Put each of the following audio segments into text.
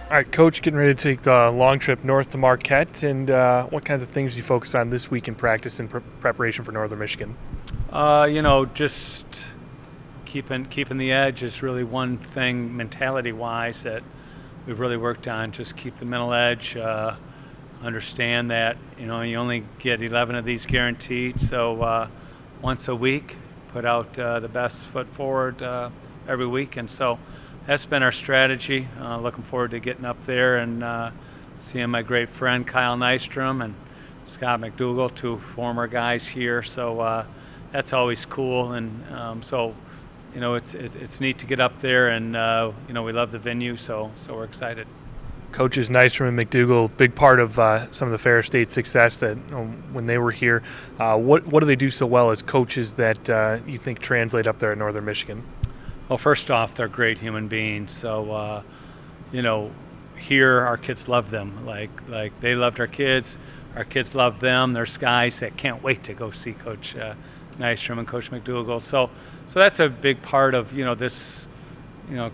All right, Coach, getting ready to take the long trip north to Marquette, and what kinds of things do you focus on this week in practice in preparation for Northern Michigan? Just keeping the edge is really one thing mentality-wise that we've really worked on. Just keep the mental edge. Understand that you only get 11 of these guaranteed, so once a week, put out the best foot forward every week, and so that's been our strategy. Looking forward to getting up there and seeing my great friend Kyle Nystrom and Scott McDougal, two former guys here. So that's always cool, and it's neat to get up there, and we love the venue, so we're excited. Coaches Nystrom and McDougal, big part of some of the Ferris State success that when they were here. What do they do so well as coaches that you think translate up there at Northern Michigan? Well, first off, they're great human beings. So, here our kids love them. Like they loved our kids. Our kids love them. There's guys that can't wait to go see Coach Nystrom and Coach McDougal. So that's a big part of this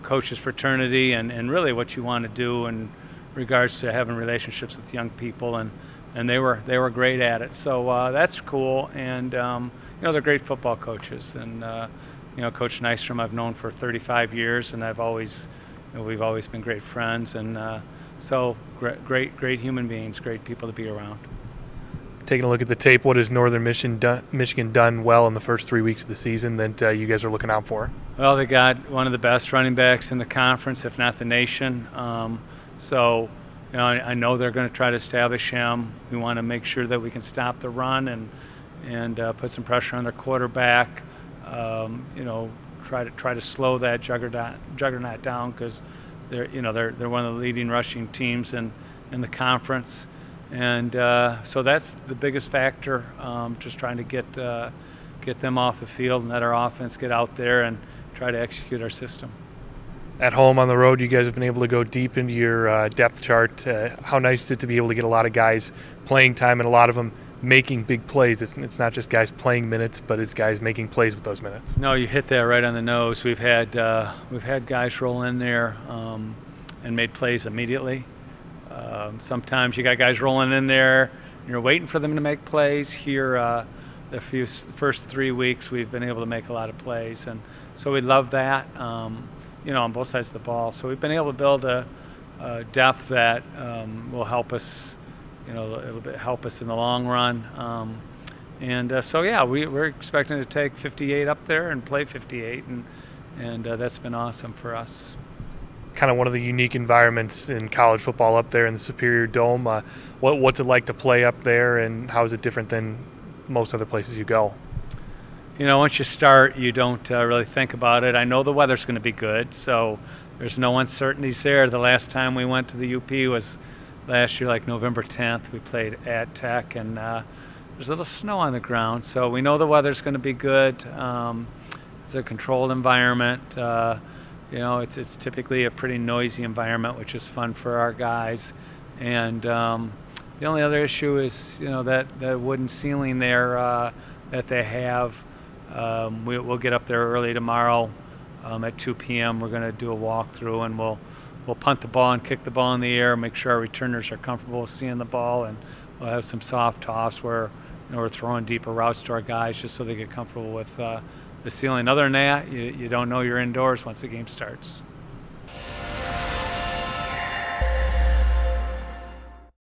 coaches fraternity and really what you want to do in regards to having relationships with young people, and they were great at it. So that's cool. And they're great football coaches. And Coach Nystrom I've known for 35 years, and we've always been great friends, and so great human beings, great people to be around. Taking a look at the tape, what has Northern Michigan done well in the first 3 weeks of the season that you guys are looking out for? Well, they got one of the best running backs in the conference, if not the nation. I know they're going to try to establish him. We want to make sure that we can stop the run and put some pressure on their quarterback. Try to slow that juggernaut down, because they're one of the leading rushing teams in the conference, and so that's the biggest factor. Just trying to get them off the field and let our offense get out there and try to execute our system. At home, on the road, you guys have been able to go deep into your depth chart. How nice is it to be able to get a lot of guys playing time, and a lot of them making big plays? It's not just guys playing minutes, but it's guys making plays with those minutes. No, you hit that right on the nose. We've had guys roll in there and made plays immediately. Sometimes you got guys rolling in there, and you're waiting for them to make plays. Here, the first 3 weeks, we've been able to make a lot of plays, and so we love that. On both sides of the ball. So we've been able to build a depth that will help us. It'll help us in the long run. We're expecting to take 58 up there and play 58, and that's been awesome for us. Kind of one of the unique environments in college football up there in the Superior Dome. What's it like to play up there, and how is it different than most other places you go? Once you start, you don't really think about it. I know the weather's going to be good, so there's no uncertainties there. The last time we went to the UP was last year, like November 10th. We played at Tech, and there's a little snow on the ground, so we know the weather's going to be good. It's a controlled environment. It's typically a pretty noisy environment, which is fun for our guys. And the only other issue is that wooden ceiling there that they have. We'll get up there early tomorrow at 2 p.m. We're going to do a walkthrough, and we'll punt the ball and kick the ball in the air, make sure our returners are comfortable with seeing the ball, and we'll have some soft toss where we're throwing deeper routes to our guys just so they get comfortable with the ceiling. Other than that, you don't know you're indoors once the game starts.